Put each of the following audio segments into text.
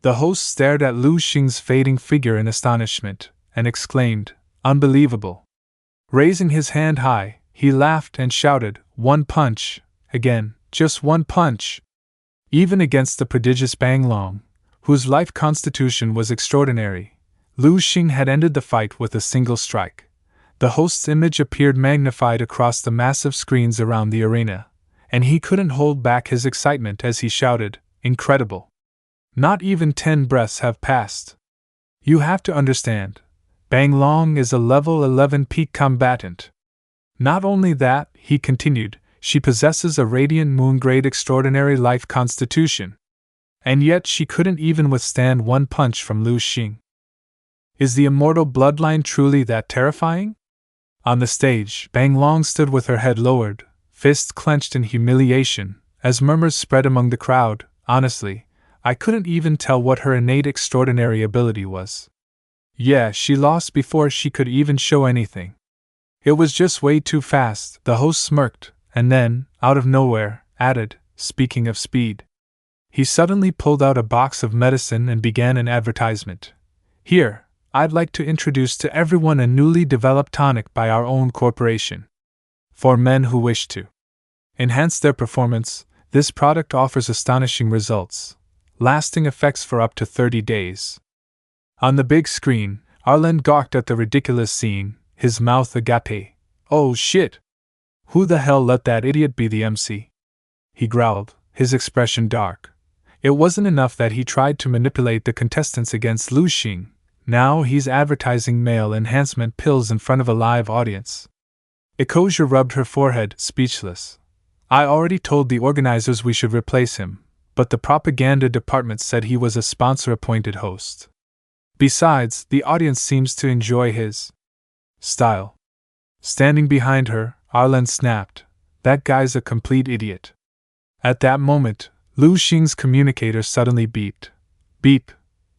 The host stared at Lu Xing's fading figure in astonishment, and exclaimed, "Unbelievable!" Raising his hand high, he laughed and shouted, "One punch! Again, just one punch!" Even against the prodigious Bang Long, whose life constitution was extraordinary, Lu Xing had ended the fight with a single strike. The host's image appeared magnified across the massive screens around the arena, and he couldn't hold back his excitement as he shouted, "Incredible! Not even 10 breaths have passed. You have to understand, Bang Long is a level 11 peak combatant. Not only that," he continued, "she possesses a radiant moon-grade extraordinary life constitution. And yet she couldn't even withstand one punch from Lu Xing. Is the immortal bloodline truly that terrifying?" On the stage, Bang Long stood with her head lowered, fists clenched in humiliation, as murmurs spread among the crowd. "Honestly, I couldn't even tell what her innate extraordinary ability was. Yeah, she lost before she could even show anything. It was just way too fast." The host smirked, and then, out of nowhere, added, "Speaking of speed." He suddenly pulled out a box of medicine and began an advertisement. "Here, I'd like to introduce to everyone a newly developed tonic by our own corporation. For men who wish to enhance their performance, this product offers astonishing results, lasting effects for up to 30 days. On the big screen, Arlen gawked at the ridiculous scene, his mouth agape. "Oh shit! Who the hell let that idiot be the MC?" he growled, his expression dark. It wasn't enough that he tried to manipulate the contestants against Lu Xing, now he's advertising male enhancement pills in front of a live audience. Ikoja rubbed her forehead, speechless. "I already told the organizers we should replace him, but the propaganda department said he was a sponsor-appointed host. Besides, the audience seems to enjoy his style." Standing behind her, Arlen snapped, "That guy's a complete idiot." At that moment, Lu Xing's communicator suddenly beeped. Beep!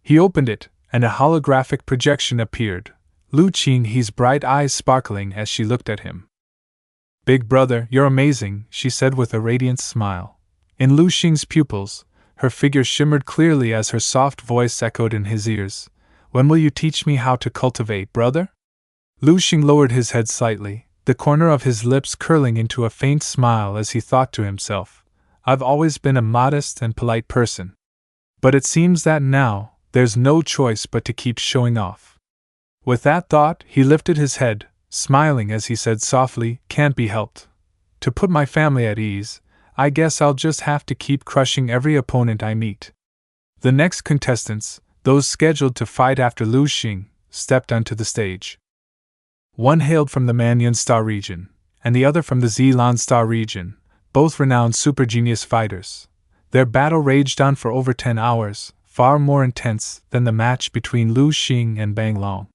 He opened it, and a holographic projection appeared. Lu Xing, his bright eyes sparkling as she looked at him. "Big brother, you're amazing," she said with a radiant smile. In Lu Xing's pupils, her figure shimmered clearly as her soft voice echoed in his ears. "When will you teach me how to cultivate, brother?" Lu Xing lowered his head slightly, the corner of his lips curling into a faint smile as he thought to himself, "I've always been a modest and polite person. But it seems that now, there's no choice but to keep showing off." With that thought, he lifted his head, smiling as he said softly, "Can't be helped. To put my family at ease, I guess I'll just have to keep crushing every opponent I meet." The next contestants, those scheduled to fight after Lu Xing, stepped onto the stage. One hailed from the Manhwa Star region, and the other from the Zeelan Star region, both renowned super genius fighters. Their battle raged on for over 10 hours, far more intense than the match between Lu Xing and Bang Long.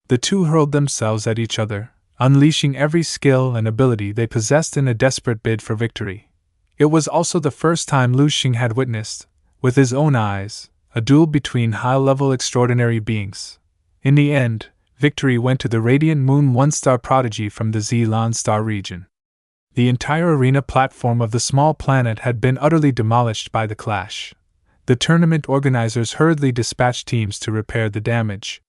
The two hurled themselves at each other, unleashing every skill and ability they possessed in a desperate bid for victory. It was also the first time Lu Xing had witnessed, with his own eyes, a duel between high-level extraordinary beings. In the end, victory went to the Radiant Moon one-star prodigy from the Zeelan Star region. The entire arena platform of the small planet had been utterly demolished by the clash. The tournament organizers hurriedly dispatched teams to repair the damage.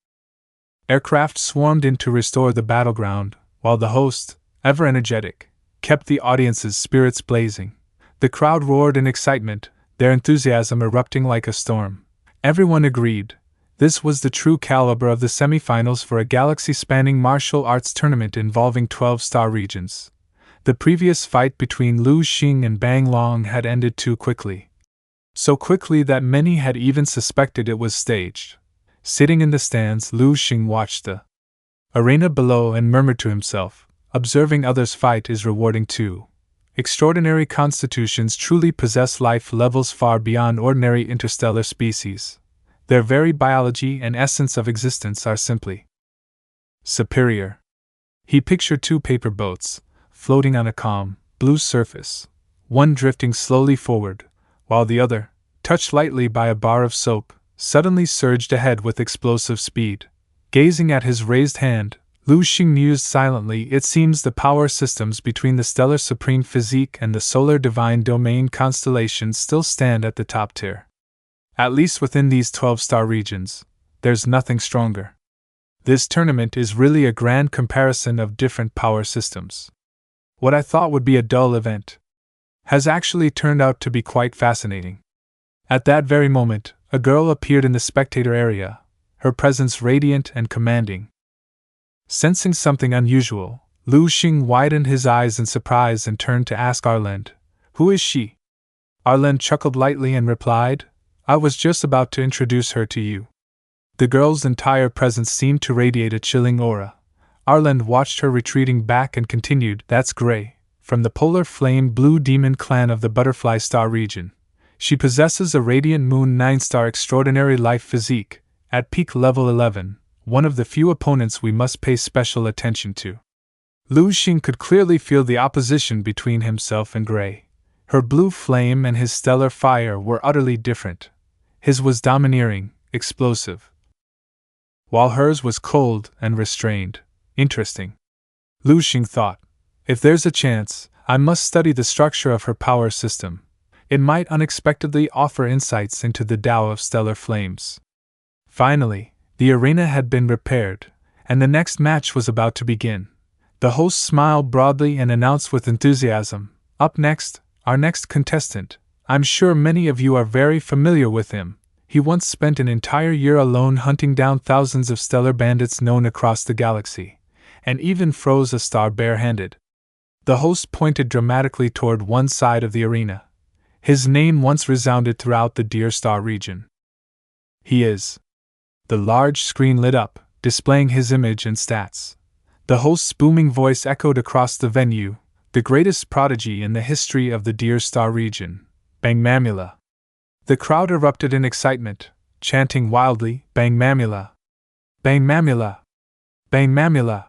Aircraft swarmed in to restore the battleground, while the host, ever energetic, kept the audience's spirits blazing. The crowd roared in excitement, their enthusiasm erupting like a storm. Everyone agreed. This was the true caliber of the semifinals for a galaxy-spanning martial arts tournament involving 12 star regions. The previous fight between Lu Xing and Bang Long had ended too quickly. So quickly that many had even suspected it was staged. Sitting in the stands, Lu Xing watched the arena below and murmured to himself, "Observing others fight is rewarding too. Extraordinary constitutions truly possess life levels far beyond ordinary interstellar species. Their very biology and essence of existence are simply superior." He pictured two paper boats, floating on a calm, blue surface, one drifting slowly forward, while the other, touched lightly by a bar of soap, suddenly surged ahead with explosive speed. Gazing at his raised hand, Lu Xing mused silently. It seems the power systems between the stellar supreme physique and the solar divine domain constellations still stand at the top tier. At least within these 12-star regions, there's nothing stronger. This tournament is really a grand comparison of different power systems. What I thought would be a dull event has actually turned out to be quite fascinating. At that very moment, a girl appeared in the spectator area, her presence radiant and commanding. Sensing something unusual, Shing widened his eyes in surprise and turned to ask Arland, "Who is she?" Arland chuckled lightly and replied, "I was just about to introduce her to you." The girl's entire presence seemed to radiate a chilling aura. Arland watched her retreating back and continued, "That's Grey, from the polar flame blue demon clan of the Butterfly Star region. She possesses a radiant moon 9-star extraordinary life physique, at peak level 11, one of the few opponents we must pay special attention to." Shing could clearly feel the opposition between himself and Grey. Her blue flame and his stellar fire were utterly different. His was domineering, explosive, while hers was cold and restrained. Interesting, Shing thought. If there's a chance, I must study the structure of her power system. It might unexpectedly offer insights into the Tao of stellar flames. Finally, the arena had been repaired, and the next match was about to begin. The host smiled broadly and announced with enthusiasm, "Up next, our next contestant. I'm sure many of you are very familiar with him. He once spent an entire year alone hunting down thousands of stellar bandits known across the galaxy, and even froze a star bare-handed." The host pointed dramatically toward one side of the arena. His name once resounded throughout the Deer Star region. "He is." The large screen lit up, displaying his image and stats. The host's booming voice echoed across the venue, "The greatest prodigy in the history of the Deer Star region, Bang Mamula." The crowd erupted in excitement, chanting wildly, "Bang Mamula! Bang Mamula! Bang Mamula!"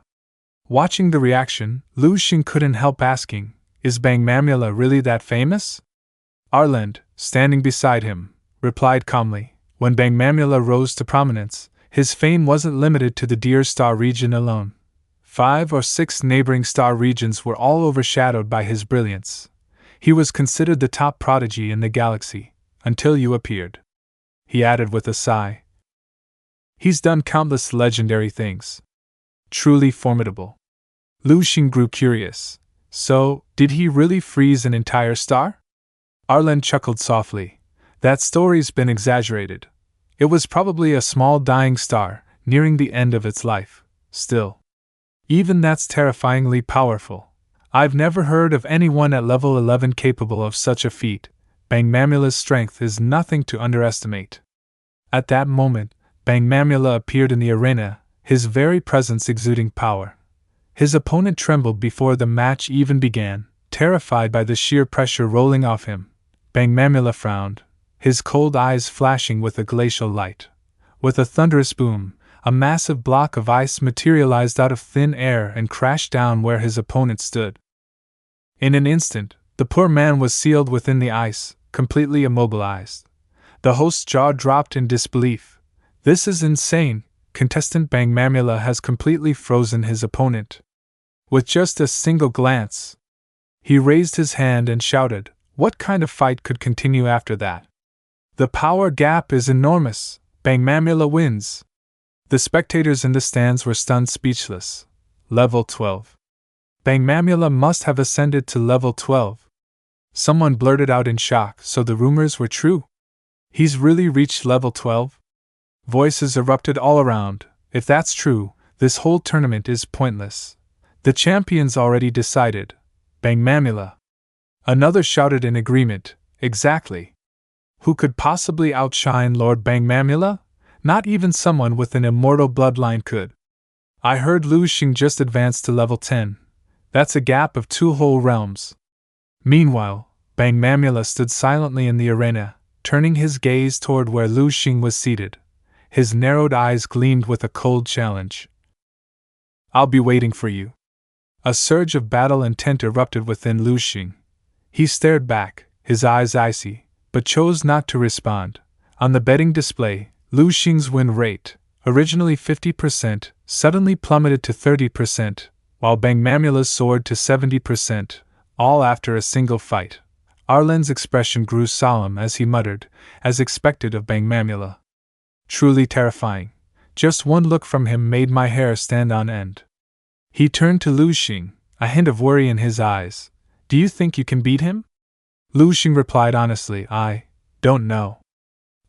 Watching the reaction, Shing couldn't help asking, "Is Bang Mamula really that famous?" Arland, standing beside him, replied calmly, "When Bang Mamula rose to prominence, his fame wasn't limited to the Deer Star region alone. 5 or 6 neighboring star regions were all overshadowed by his brilliance. He was considered the top prodigy in the galaxy, until you appeared." He added with a sigh, "He's done countless legendary things. Truly formidable." Shing grew curious. "So, did he really freeze an entire star?" Arland chuckled softly. "That story's been exaggerated. It was probably a small dying star, nearing the end of its life. Still, even that's terrifyingly powerful. I've never heard of anyone at level 11 capable of such a feat. Bang Mamula's strength is nothing to underestimate." At that moment, Bang Mamula appeared in the arena, his very presence exuding power. His opponent trembled before the match even began, terrified by the sheer pressure rolling off him. Bang Mamula frowned, his cold eyes flashing with a glacial light. With a thunderous boom, a massive block of ice materialized out of thin air and crashed down where his opponent stood. In an instant, the poor man was sealed within the ice, completely immobilized. The host's jaw dropped in disbelief. "This is insane. Contestant Bang Mamula has completely frozen his opponent." With just a single glance, he raised his hand and shouted, "What kind of fight could continue after that? The power gap is enormous. Bang Mamula wins." The spectators in the stands were stunned speechless. Level 12. Bang Mamula must have ascended to level 12. Someone blurted out in shock, "So the rumors were true? He's really reached level 12? Voices erupted all around. "If that's true, this whole tournament is pointless. The champion's already decided. Bang Mamula." Another shouted in agreement, "Exactly. Who could possibly outshine Lord Bang Mamula? Not even someone with an immortal bloodline could. I heard Shing just advanced to level 10. That's a gap of 2 whole realms." Meanwhile, Bang Mamula stood silently in the arena, turning his gaze toward where Shing was seated. His narrowed eyes gleamed with a cold challenge. "I'll be waiting for you." A surge of battle intent erupted within Shing. He stared back, his eyes icy, but chose not to respond. On the betting display, Shing's win rate, originally 50%, suddenly plummeted to 30%, while Bang Mamula's soared to 70%, all after a single fight. Arlen's expression grew solemn as he muttered, as expected of Bang Mamula. Truly terrifying. Just one look from him made my hair stand on end. He turned to Lu Xing, a hint of worry in his eyes. Do you think you can beat him? Lu Xing replied honestly, I don't know.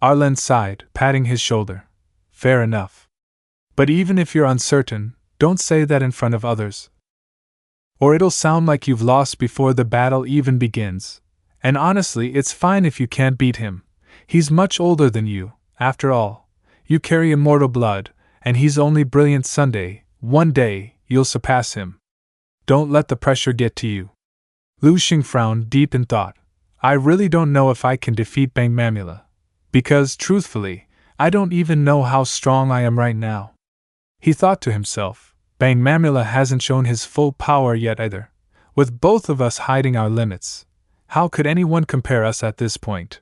Arlen sighed, patting his shoulder. Fair enough. But even if you're uncertain, don't say that in front of others. Or it'll sound like you've lost before the battle even begins. And honestly, it's fine if you can't beat him. He's much older than you, after all. You carry immortal blood, and he's only brilliant Sunday. One day, you'll surpass him. Don't let the pressure get to you. Lu Xing frowned deep in thought. I really don't know if I can defeat Bang Mamula. Because, truthfully, I don't even know how strong I am right now. He thought to himself, Bang Mamula hasn't shown his full power yet either. With both of us hiding our limits, how could anyone compare us at this point?